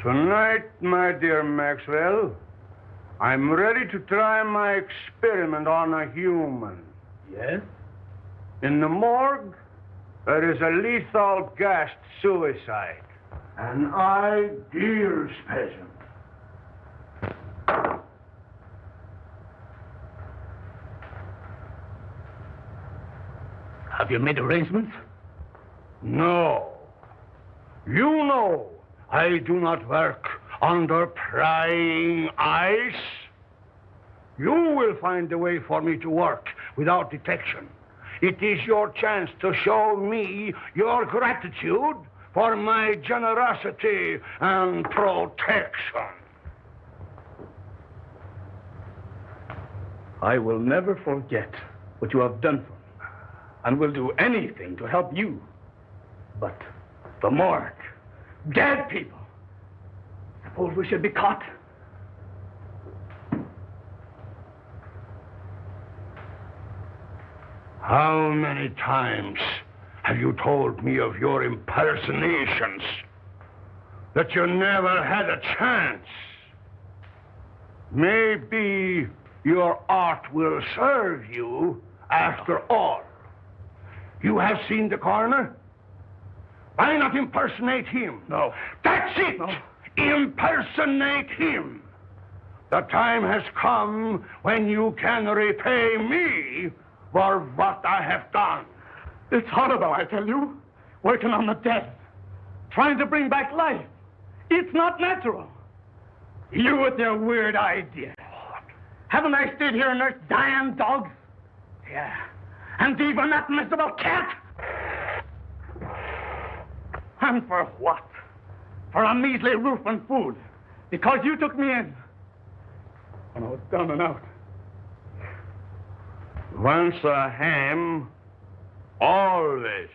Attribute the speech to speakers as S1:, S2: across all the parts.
S1: Tonight, my dear Maxwell, I'm ready to try my experiment on a human.
S2: Yes?
S1: In the morgue, there is a lethal gassed suicide. An ideal specimen.
S2: Have you made arrangements?
S1: No. You know I do not work under prying eyes. You will find a way for me to work without detection. It is your chance to show me your gratitude for my generosity and protection.
S2: I will never forget what you have done for me, and will do anything to help you. But the morgue, dead people. Suppose we should be caught?
S1: How many times have you told me of your impersonations? That you never had a chance? Maybe your art will serve you after all. You have seen the coroner? Why not impersonate him?
S2: No.
S1: That's it!
S2: No.
S1: Impersonate him. The time has come when you can repay me for what I have done.
S2: It's horrible, I tell you. Working on the dead. Trying to bring back life. It's not natural. You with your weird idea. Haven't I stayed here and nursed dying dogs? Yeah. And even that miserable cat? And for what? For a measly roof and food. Because you took me in. When I was down and out.
S1: Once a ham, always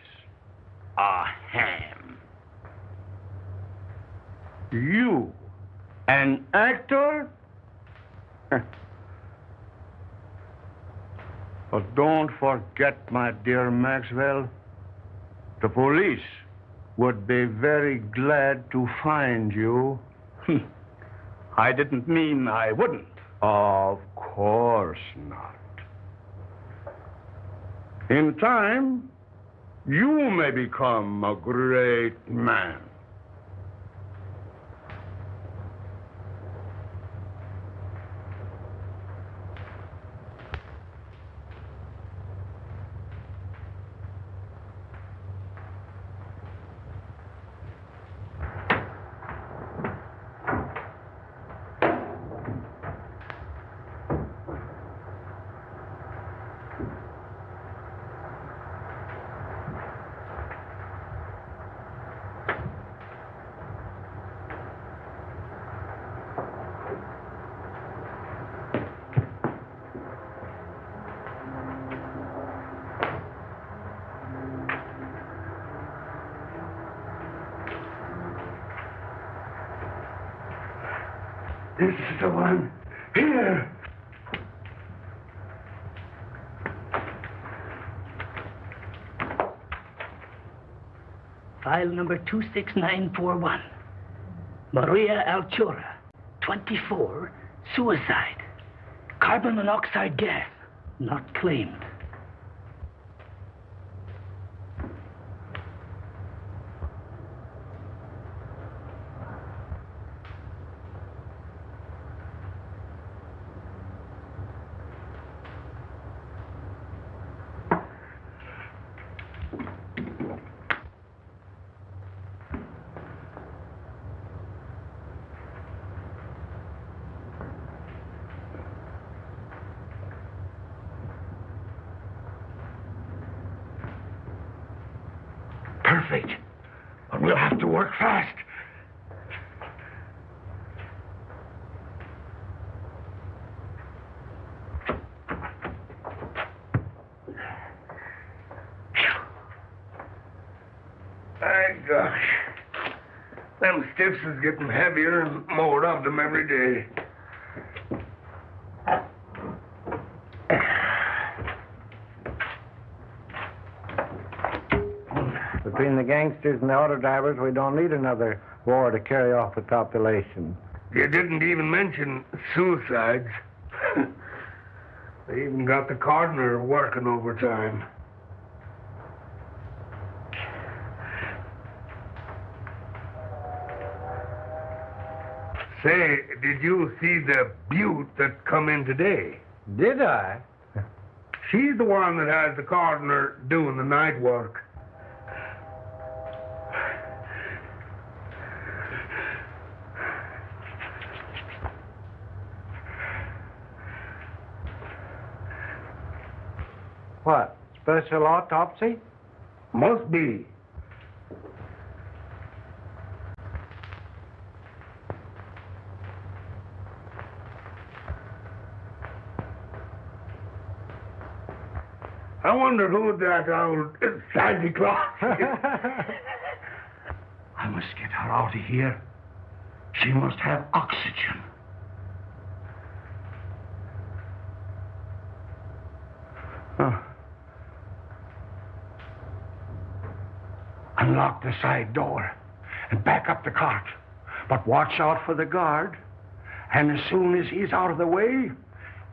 S1: a ham. You, an actor? But don't forget, my dear Maxwell, the police would be very glad to find you.
S2: I didn't mean I wouldn't.
S1: Of course not. In time, you may become a great man. This is the one. Here.
S3: File number 26941. Maria Altura, 24, suicide. Carbon monoxide gas, not claimed.
S1: Perfect. But we'll have to work fast.
S4: My gosh. Them stiffs is getting heavier and more of them every day.
S1: The
S5: Between the gangsters and the auto drivers, we don't need another war to carry off the population.
S4: You didn't even mention suicides. They even got the coroner working overtime. Say, did you see the Butte that come in today?
S5: Did I?
S4: She's the one that has the coroner doing the night work.
S5: What? Special autopsy?
S4: Must be. I wonder who that old Santa Claus is.
S1: I must get her out of here. She must have oxygen. Unlock the side door and back up the cart. But watch out for the guard. And as soon as he's out of the way,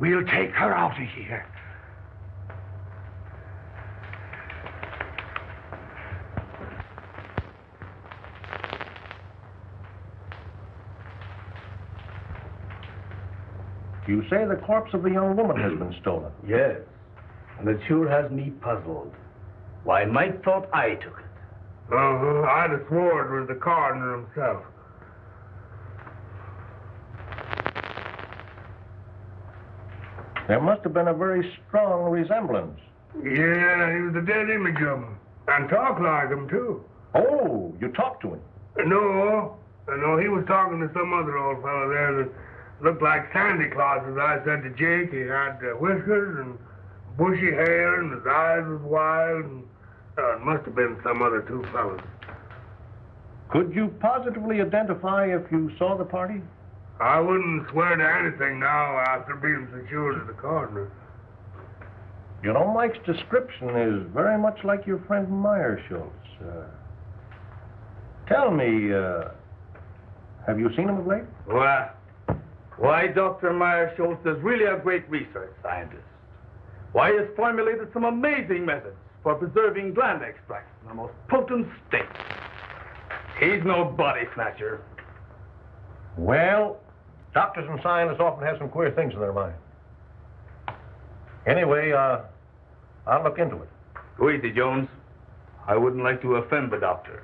S1: we'll take her out of here.
S6: You say the corpse of a young woman has been stolen?
S3: Yes, and it sure has me puzzled. Why, Mike thought I took it.
S4: I'd have swore it was the coroner himself.
S6: There must have been a very strong resemblance.
S4: Yeah, he was a dead image of him. And talked like him, too.
S6: Oh, you talked to him?
S4: No, he was talking to some other old fellow there that looked like Santa Claus, as I said to Jake. He had whiskers and bushy hair, and his eyes was wild, and it must have been some other two fellows.
S6: Could you positively identify if you saw the party?
S4: I wouldn't swear to anything now after being secured to the coroner.
S6: You know, Mike's description is very much like your friend Meyer Schultz. Tell me, have you seen him of late?
S2: Why, Dr. Meyer Schultz is really a great research scientist. Why, he has formulated some amazing methods for preserving gland extracts in the most potent state. He's no body snatcher.
S6: Well, doctors and scientists often have some queer things in their mind. Anyway, I'll look into it.
S2: Go easy, Jones. I wouldn't like to offend the doctor.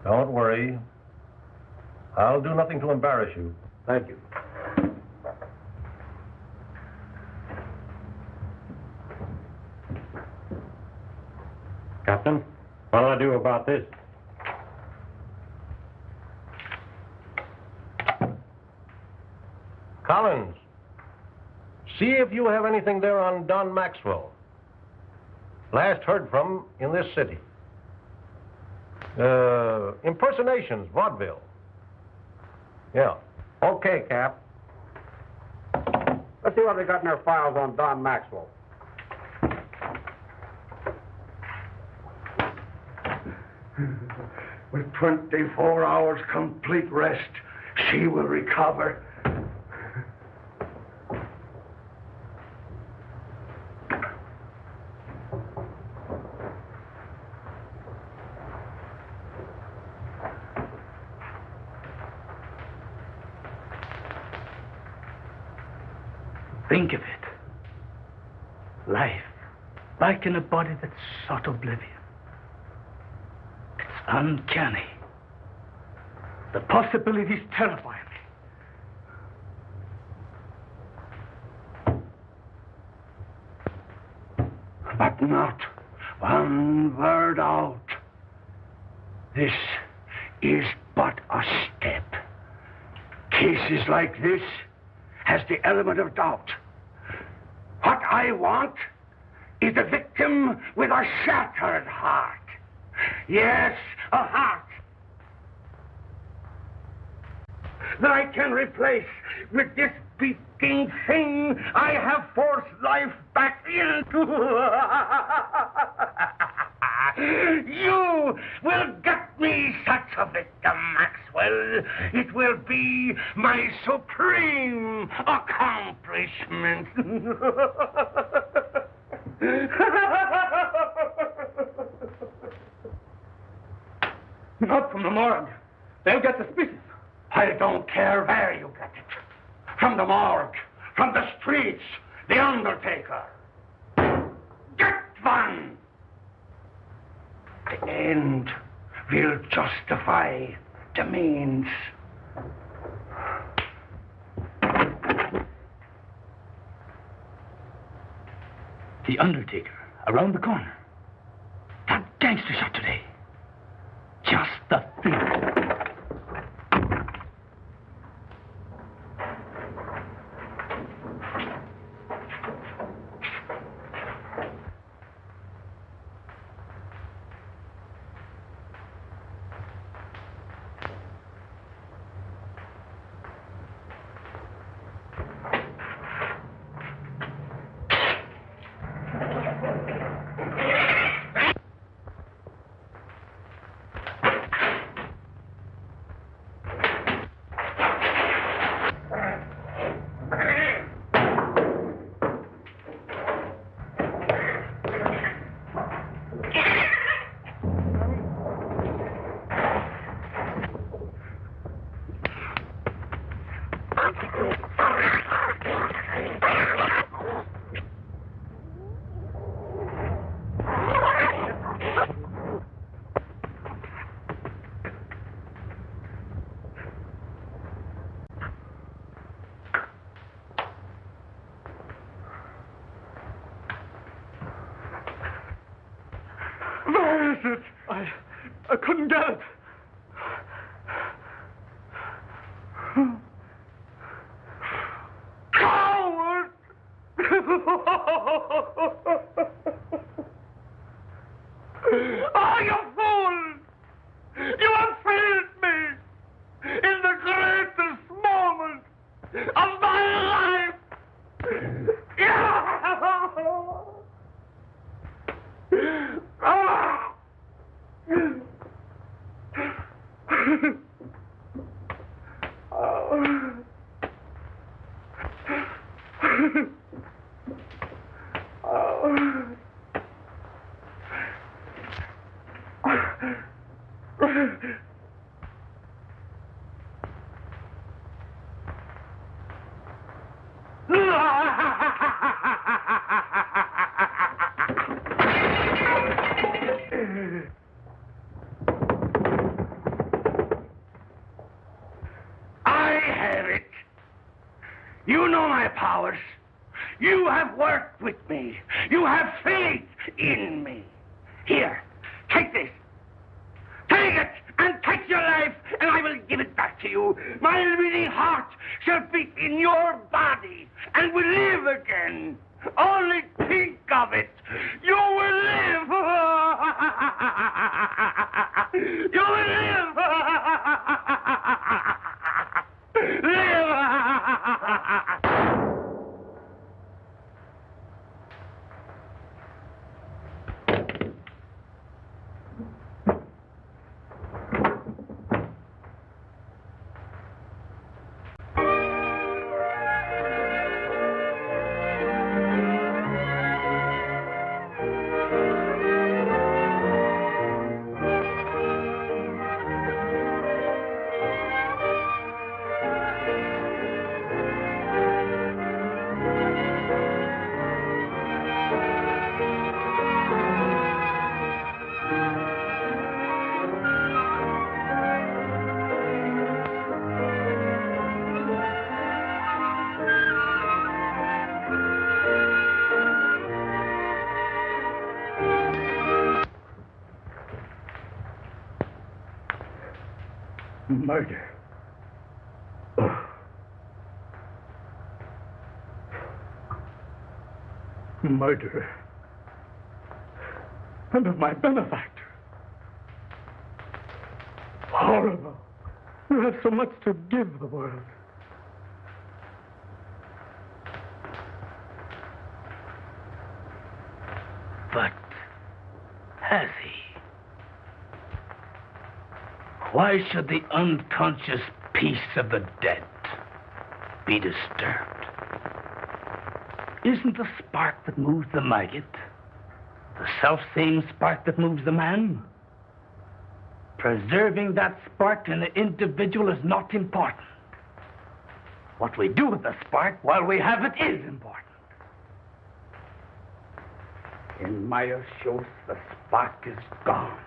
S6: Don't worry. I'll do nothing to embarrass you.
S2: Thank you.
S5: Captain, what'll I do about this?
S6: Collins, see if you have anything there on Don Maxwell. Last heard from in this city. Impersonations, vaudeville. Yeah.
S5: Okay, Cap. Let's see what we got in our files on Don Maxwell.
S1: With 24 hours complete rest, she will recover.
S3: Think of it. Life, back in a body that sought oblivion. It's uncanny. The possibilities terrify me.
S1: But not one word out. This is but a step. Cases like this has the element of doubt. What I want is a victim with a shattered heart. Yes, a heart that I can replace with this beating thing I have forced life back into. You will get me such a victim, Maxwell. It will be my supreme accomplishment.
S2: Not from the morgue. They'll get suspicious.
S1: I don't care where you get it. From the morgue, from the streets, the undertaker. Get one! The end will justify the means.
S3: The Undertaker, around the corner. That gangster shot today. Just the thing.
S2: Where is it? I couldn't get it. Coward! Oh, you fool! You have failed me in the greatest moment of my life!
S1: I have it. You know my powers. You have worked with me. You have faith in me. Here, take this. Take it and take your life, and I will give it back to you. My living heart shall beat in your body and will live again. Only think of it. You will live. You will live. Live.
S2: Murder. Oh. Murderer. And of my benefactor. Horrible. You have so much to give the world.
S3: But has he? Why should the unconscious peace of the dead be disturbed? Isn't the spark that moves the maggot the self-same spark that moves the man? Preserving that spark in the individual is not important. What we do with the spark while we have it is important. In Meyer Schultz, the spark is gone.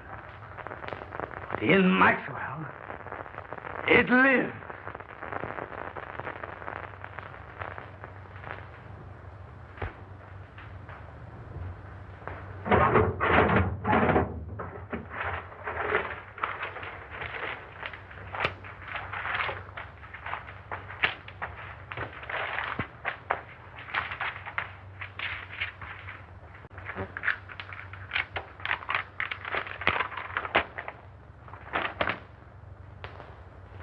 S3: But in Maxwell, it lives.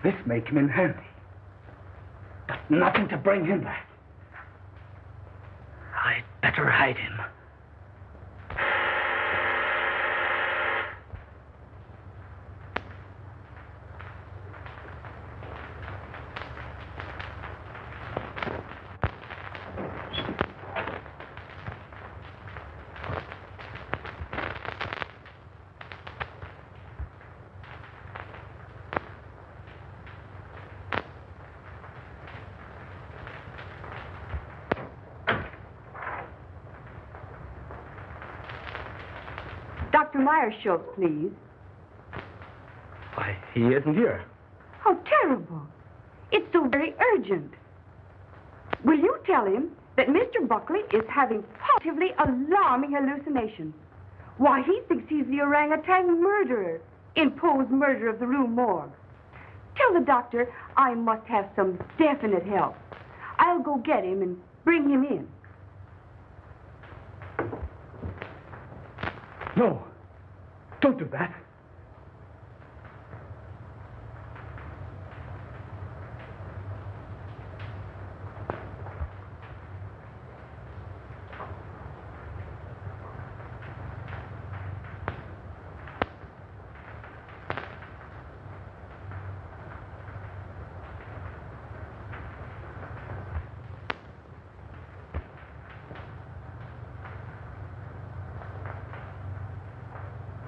S3: This may come in handy, but nothing to bring him back. I'd better hide him.
S7: Dr. Meyer-Schultz, please.
S3: Why, he isn't here.
S7: How terrible. It's so very urgent. Will you tell him that Mr. Buckley is having positively alarming hallucinations? Why, he thinks he's the orangutan murderer in Poe's Murder of the Rue Morgue. Tell the doctor I must have some definite help. I'll go get him and bring him in.
S3: No, don't do that.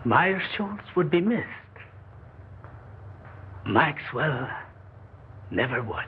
S3: Meyer Schultz would be missed. Maxwell never would.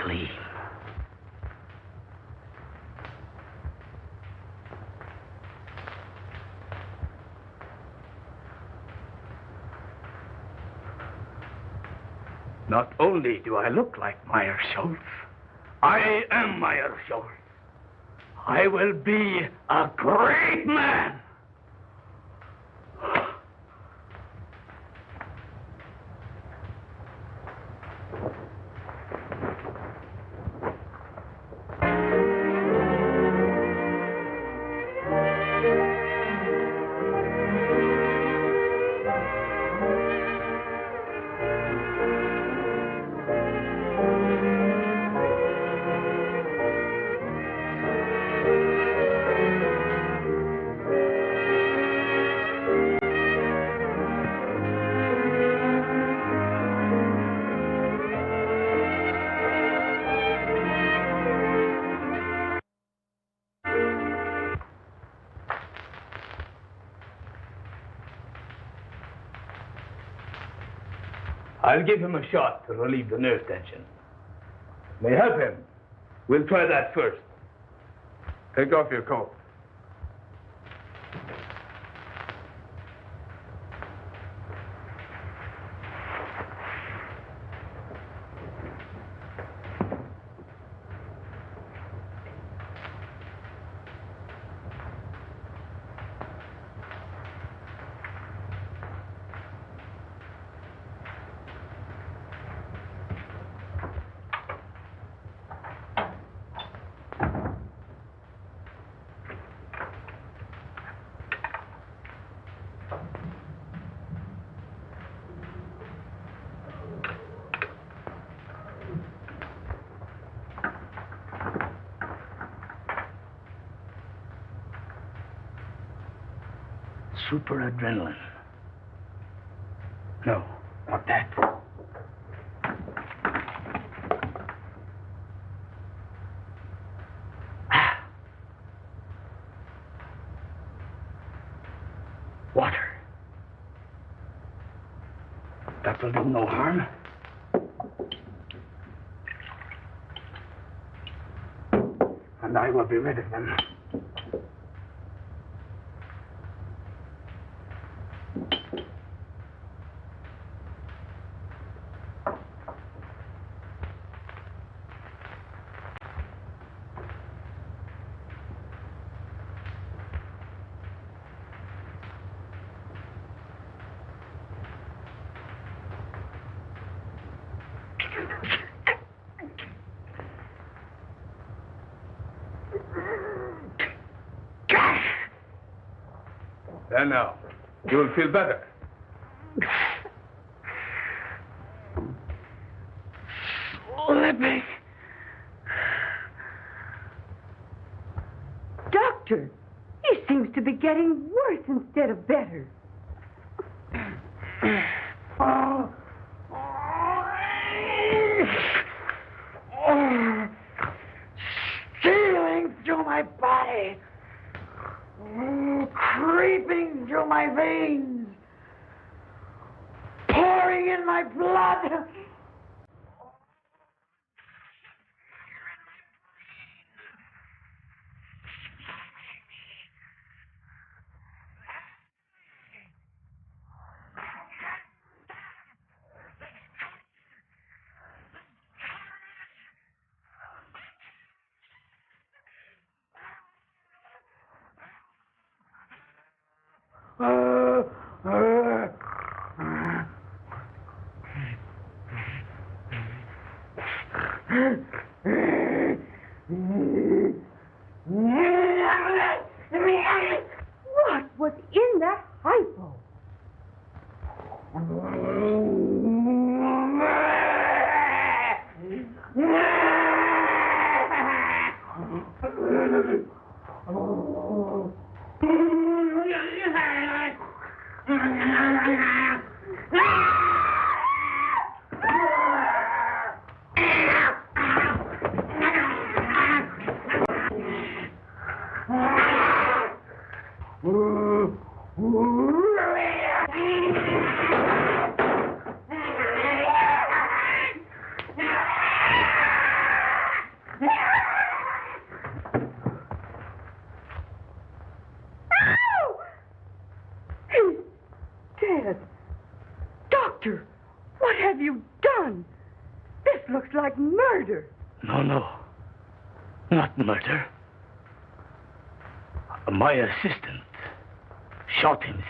S3: Gleam. Not only do I look like Meyer Schultz, I am Meyer Schultz. I will be a great man. I'll give him a shot to relieve the nerve tension. May help him. We'll try that first. Take off your coat. Super adrenaline. No, not that. Water. That will do no harm. And I will be rid of them. There now. You will feel better.
S7: Slipping. Doctor, he seems to be getting worse instead of better. Stealing through my body. Creeping through my veins. Pouring in my blood. What was in that hypo? Doctor, what have you done? This looks like murder.
S3: No. Not murder. My assistant shot himself.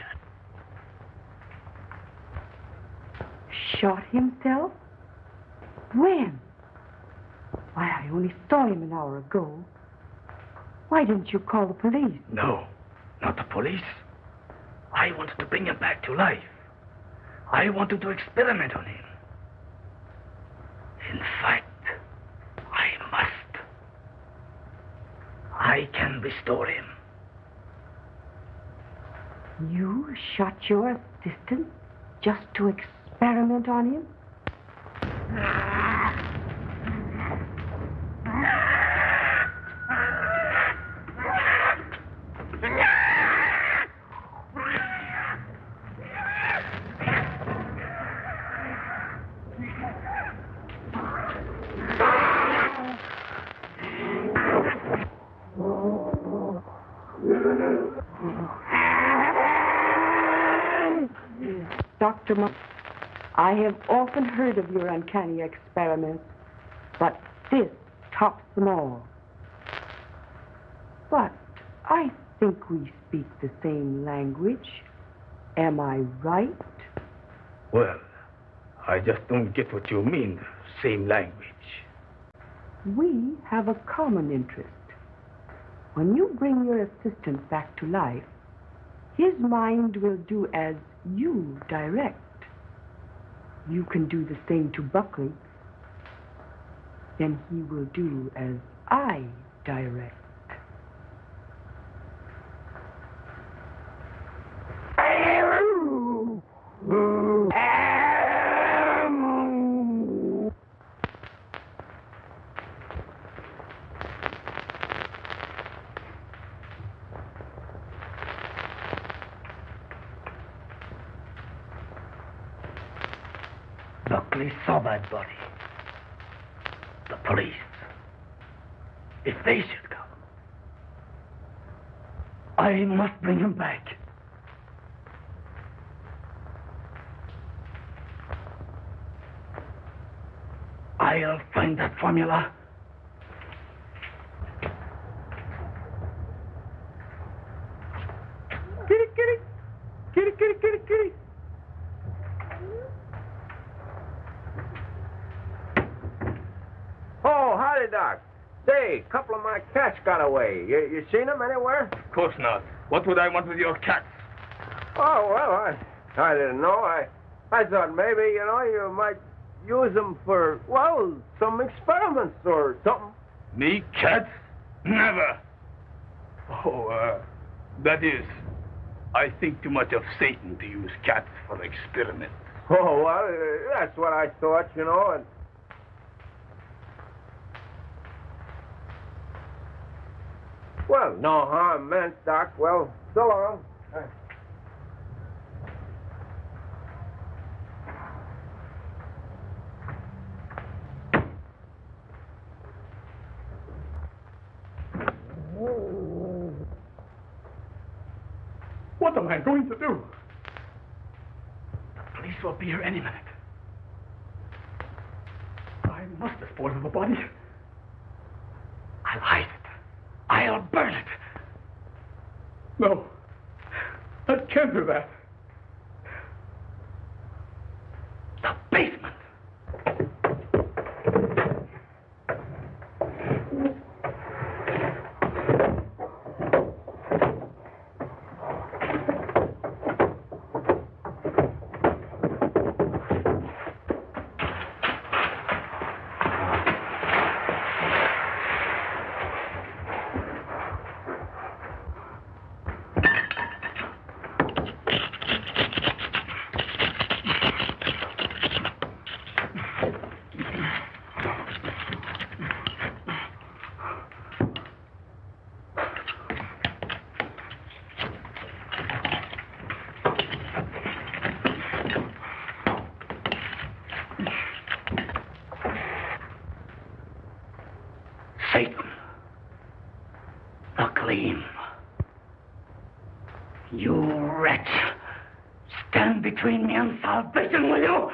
S7: Shot himself? When? Why, I only saw him an hour ago. Why didn't you call the police?
S3: No, not the police. I wanted to bring him back to life. I wanted to experiment on him. In fact, I must. I can restore him.
S7: You shot your assistant just to experiment on him? Dr. Monk, I have often heard of your uncanny experiments, but this tops them all. But I think we speak the same language. Am I right?
S3: Well, I just don't get what you mean, same language.
S7: We have a common interest. When you bring your assistant back to life, his mind will do as you direct. You can do the same to Buckley. Then he will do as I direct.
S3: Buckley saw that body. The police. If they should come, I must bring him back. I'll find that formula.
S2: Kitty, kitty. Kitty, kitty, kitty, kitty.
S6: Oh, howdy, Doc. Say, a couple of my cats got away. You seen them anywhere?
S3: Of course not. What would I want with your cats?
S6: Oh, well, I didn't know. I thought maybe, you might use them for, well, some experiments or something.
S3: Me, cats? Never. Oh, that is, I think too much of Satan to use cats for experiments.
S6: Oh, well, that's what I thought, and... Well, no harm meant, Doc. Well, so long.
S2: What am I going to do?
S3: The police will be here any minute.
S2: I must dispose of the body.
S3: I'll hide it. I'll burn it.
S2: No, I can't do that.
S3: The basement. Satan, the gleam. You wretch, stand between me and salvation, will you?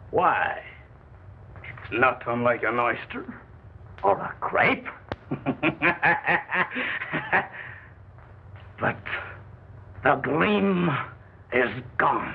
S3: Why? It's not unlike an oyster or a grape. But the gleam is gone.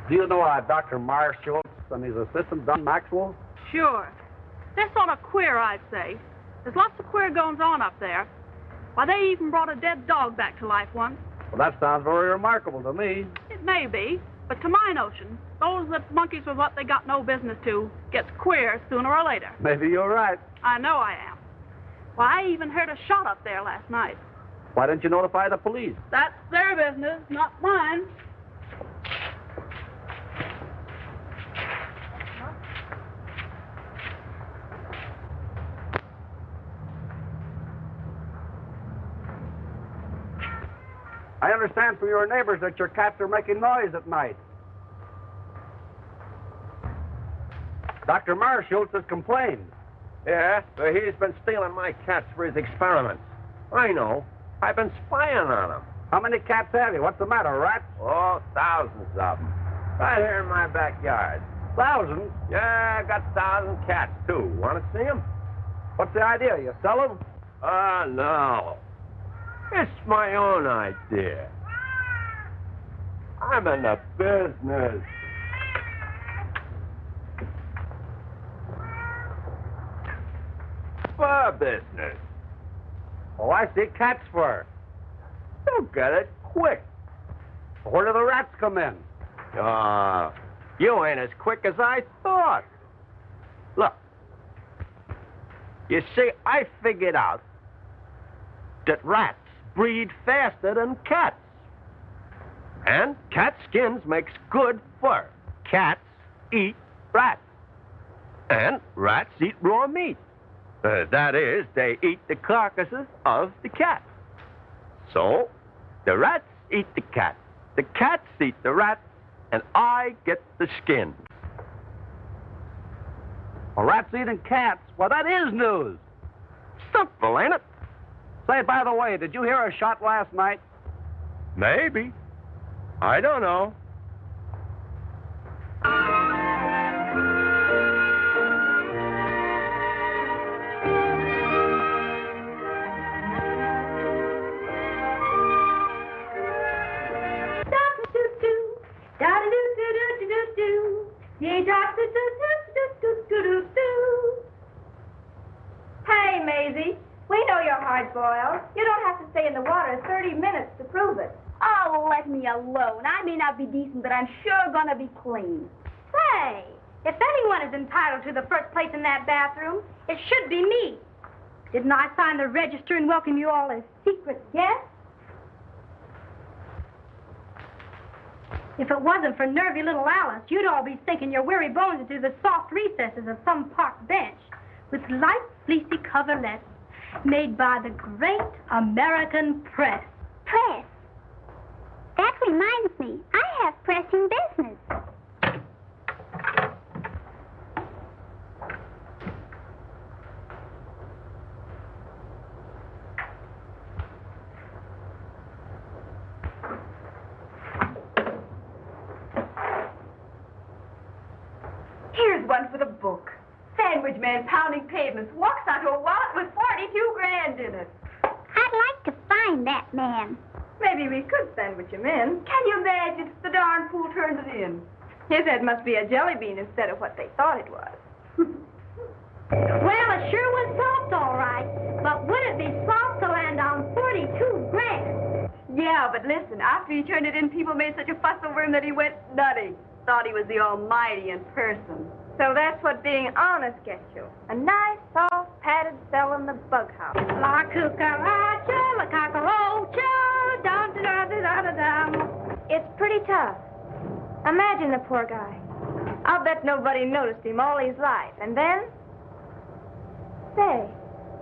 S5: Do you know Dr. Marshall and his assistant, Don Maxwell?
S8: Sure. They're sort of queer, I'd say. There's lots of queer goings on up there. Why, they even brought a dead dog back to life once.
S5: Well, that sounds very remarkable to me.
S8: It may be, but to my notion, those that monkeys with what they got no business to gets queer sooner or later.
S5: Maybe you're right.
S8: I know I am. Why, I even heard a shot up there last night.
S5: Why didn't you notify the police?
S8: That's their business, not mine.
S5: I understand from your neighbors that your cats are making noise at night. Dr. Marshall has complained.
S6: Yeah, so he's been stealing my cats for his experiments. I know. I've been spying on him.
S5: How many cats have you? What's the matter, rats?
S6: Oh, thousands of them. Right here in my backyard.
S5: Thousands?
S6: Yeah, I got 1,000 cats, too. Want to see them?
S5: What's the idea? You sell them?
S6: No. It's my own idea. I'm in the business. Fur business.
S5: Oh, I see. Cats fur.
S6: You get it quick.
S5: Where do the rats come in?
S6: You ain't as quick as I thought. Look. You see, I figured out that rats breed faster than cats. And cat skins makes good fur. Cats eat rats. And rats eat raw meat. That is, they eat the carcasses of the cats. So, the rats eat the cats. The cats eat the rats, and I get the skins.
S5: Well, rats eating cats? Well, that is news.
S6: Simple, ain't it?
S5: Say, by the way, did you hear a shot last night?
S6: Maybe. I don't know.
S9: Hey, Maisie, we know you're hard-boiled. You don't have to stay in the water 30 minutes to prove it.
S7: Oh, let me alone. I may not be decent, but I'm sure gonna be clean.
S9: Say, if anyone is entitled to the first place in that bathroom, it should be me. Didn't I sign the register and welcome you all as secret guests? If it wasn't for nervy little Alice, you'd all be sinking your weary bones into the soft recesses of some park bench with light, fleecy coverlets made by the great American press.
S10: Press? That reminds me, I have pressing business.
S7: Here's one for the book. Sandwich man pounding pavements walks onto a wallet with 42 grand in it.
S10: find that man.
S11: Maybe we could sandwich him in. Can you imagine? The darn fool turned it in. His head must be a jelly bean instead of what they thought it was.
S9: Well, it sure was soft, all right. But would it be soft to land on 42 grand?
S11: Yeah, but listen, after he turned it in, people made such a fuss over him that he went nutty. Thought he was the Almighty in person. So that's what being honest gets you. A nice, soft, padded cell in the bug house.
S9: La cucaracha, la cockroacha, dum-da-da-da-da-dum.
S11: It's pretty tough. Imagine the poor guy. I'll bet nobody noticed him all his life. And then... Say,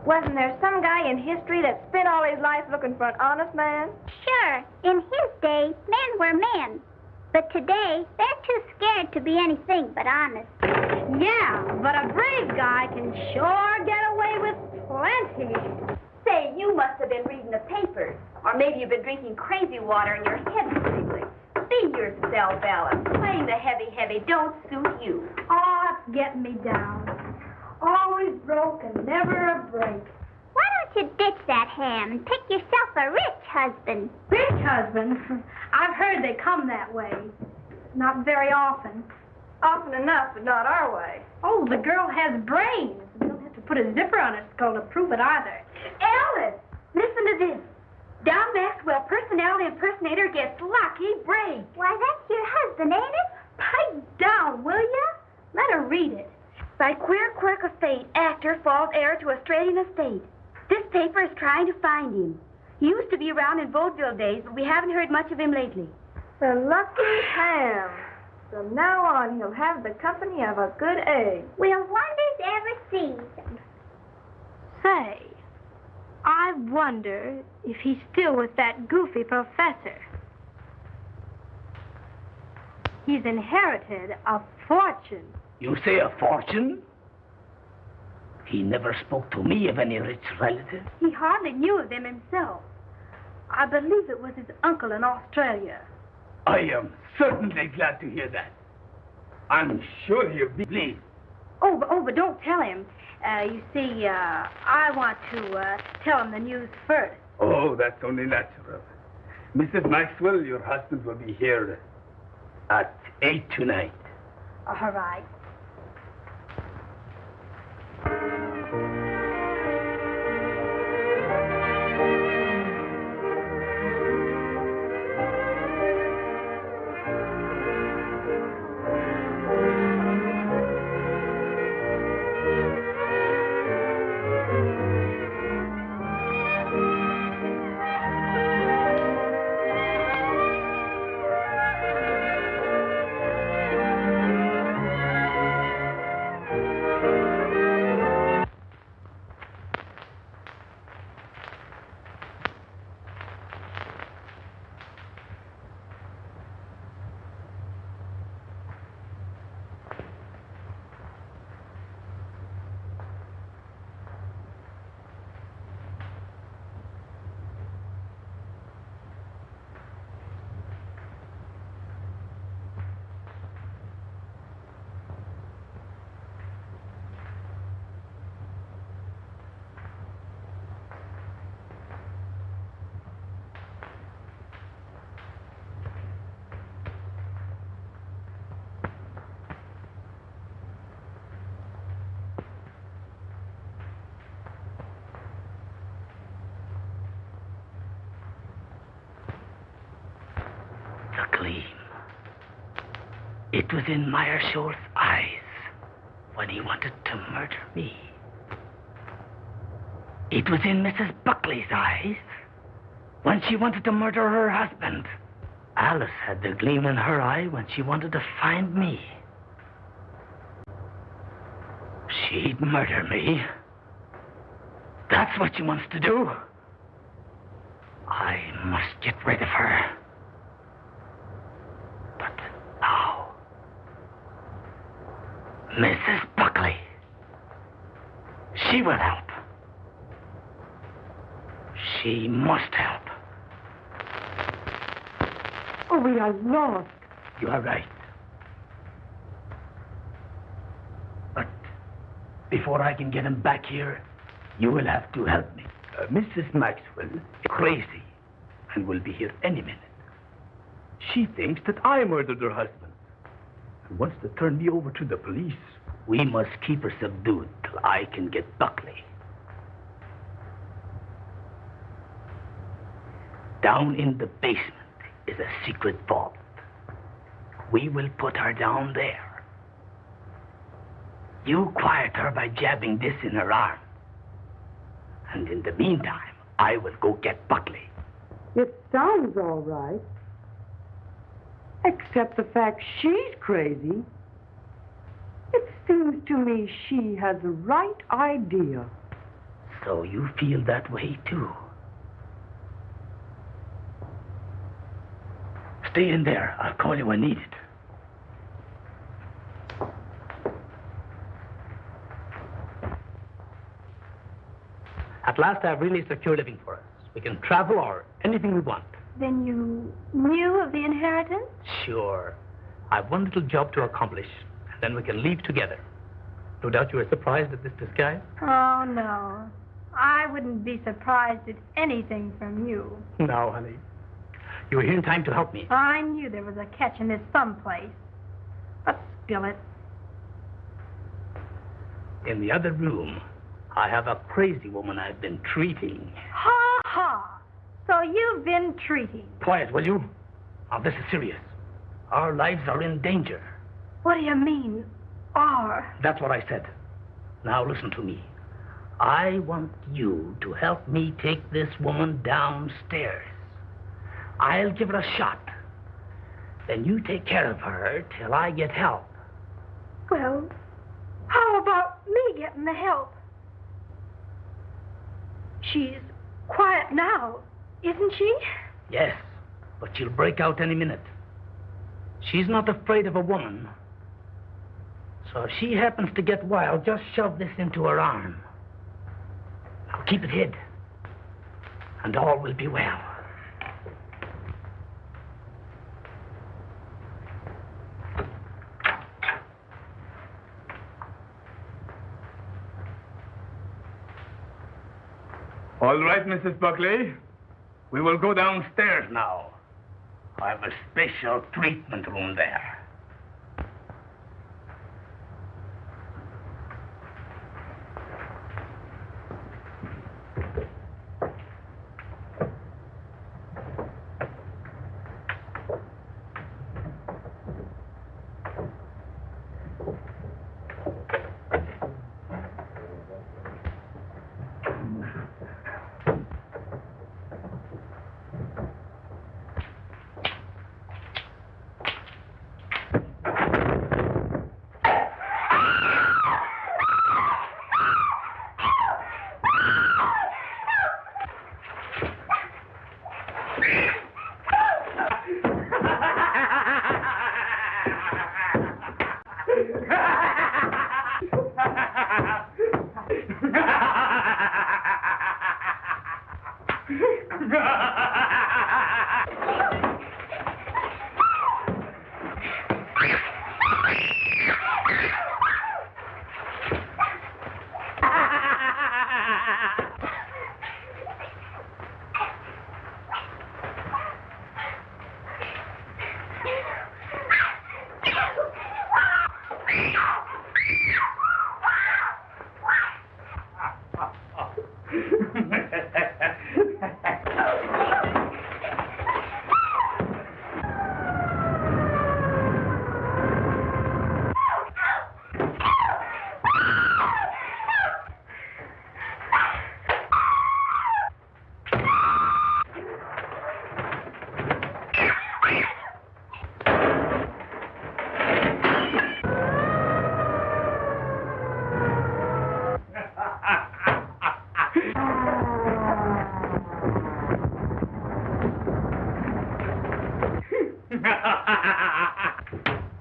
S11: wasn't there some guy in history that spent all his life looking for an honest man?
S10: Sure, in his day, men were men. But today, they're too scared to be anything but honest.
S9: Yeah, but a brave guy can sure get away with plenty.
S11: Say, you must have been reading the papers. Or maybe you've been drinking crazy water and your head's tingling. Be yourself, Alice. Playing the heavy don't suit you.
S9: Oh, it's getting me down. Always broke and never a break.
S10: Why don't you ditch that ham and pick yourself a rich husband?
S9: Rich husband? I've heard they come that way. Not very often.
S11: Often enough, but not our way.
S9: Oh, the girl has brains. You don't have to put a zipper on her skull to prove it either.
S11: Alice, listen to this. Don Maxwell, personality impersonator, gets lucky break.
S10: Why, that's your husband, ain't it?
S9: Pipe down, will ya? Let her read it.
S11: By queer quirk of fate, actor falls heir to Australian estate. This paper is trying to find him. He used to be around in vaudeville days, but we haven't heard much of him lately. The lucky ham. From now on, he'll have the company of a good egg.
S10: Will wonders ever cease?
S9: Say, I wonder if he's still with that goofy professor. He's inherited a fortune.
S3: You say a fortune? He never spoke to me of any rich relative.
S9: He hardly knew of them himself. I believe it was his uncle in Australia.
S3: I am certainly glad to hear that. I'm sure he'll be pleased.
S9: Oh, but don't tell him. You see, I want to tell him the news first.
S3: Oh, that's only natural. Mrs. Maxwell, your husband will be here at 8 tonight.
S9: All right.
S3: It was in Meyershaw's eyes when he wanted to murder me. It was in Mrs. Buckley's eyes when she wanted to murder her husband. Alice had the gleam in her eye when she wanted to find me. She'd murder me. That's what she wants to do. I must get rid of her. But how? Mrs. Buckley. She will help. She must help.
S11: Oh, we are lost.
S3: You are right. But before I can get him back here, you will have to help me. Mrs. Maxwell is crazy and will be here any minute. She thinks that I murdered her husband and wants to turn me over to the police. We must keep her subdued till I can get Buckley. Down in the basement is a secret vault. We will put her down there. You quiet her by jabbing this in her arm. And in the meantime, I will go get Buckley.
S12: It sounds all right. Except the fact she's crazy. It seems to me she has the right idea.
S3: So you feel that way, too? Stay in there. I'll call you when needed. At last, I've really secured living for us. We can travel or anything we want.
S9: Then you knew of the inheritance?
S3: Sure. I've one little job to accomplish, and then we can leave together. No doubt you were surprised at this disguise?
S9: Oh, no. I wouldn't be surprised at anything from you.
S3: No, honey. You were here in time to help me.
S9: I knew there was a catch in this someplace. But spill it.
S3: In the other room, I have a crazy woman I've been treating.
S9: Ha ha! So you've been treating.
S3: Quiet, will you? Now, this is serious. Our lives are in danger.
S9: What do you mean, are?
S3: That's what I said. Now, listen to me. I want you to help me take this woman downstairs. I'll give her a shot. Then you take care of her till I get help.
S9: Well, how about me getting the help? She's quiet now, isn't she?
S3: Yes, but she'll break out any minute. She's not afraid of a woman. So if she happens to get wild, just shove this into her arm. Now keep it hid, and all will be well.
S2: All right, Mrs. Buckley. We will go downstairs now.
S3: I have a special treatment room there.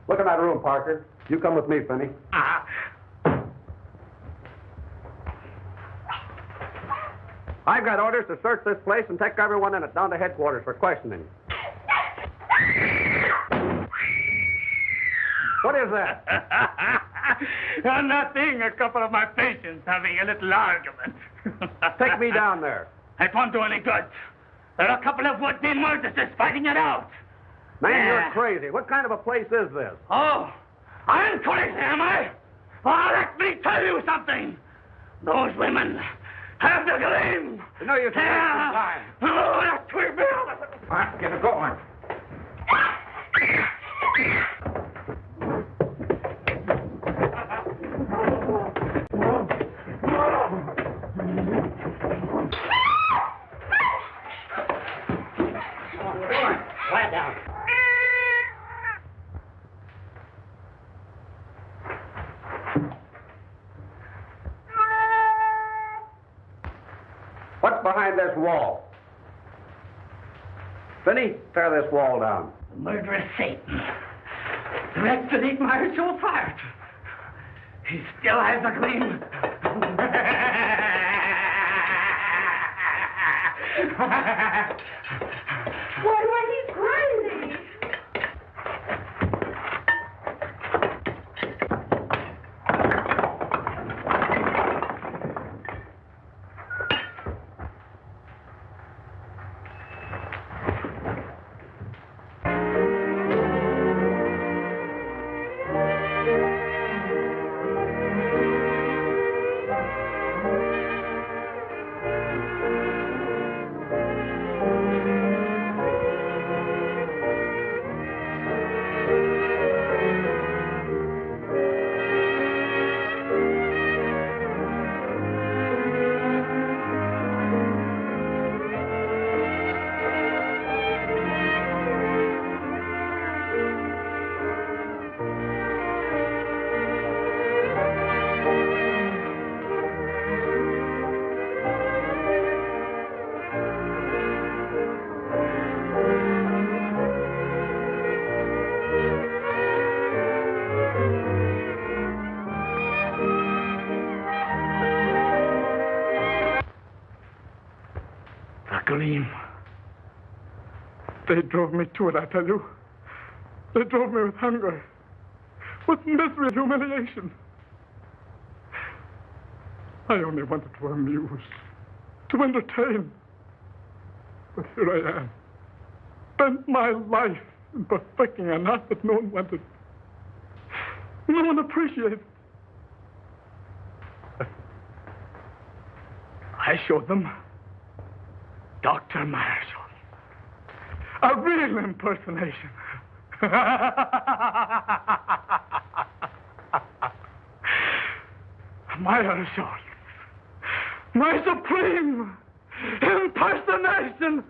S5: Look in that room, Parker. You come with me, Finney. I've got orders to search this place and take everyone in it down to headquarters for questioning. What is that?
S2: Nothing. A couple of my patients having a little argument.
S5: Take me down there.
S2: It won't do any good. There are a couple of would-be murderers fighting it out.
S5: Man, you're crazy. What kind of a place is this?
S2: Oh, I'm crazy, am I? Well, let me tell you something. Those women have the gleam.
S5: No use wasting time.
S2: Oh, that twig bill.
S5: All right, get it going. Quiet down. What's behind this wall? Finney, tear this wall down.
S2: The murderous Satan. The wretch beneath my soul fired. He still has a gleam.
S11: Why, he's crazy.
S2: Gleam. They drove me to it, I tell you. They drove me with hunger, with misery and humiliation. I only wanted to amuse, to entertain. But here I am, spent my life in perfecting an art that no one wanted. No one appreciated. I showed them Dr. Marshall. A real impersonation. Marshall. My supreme impersonation.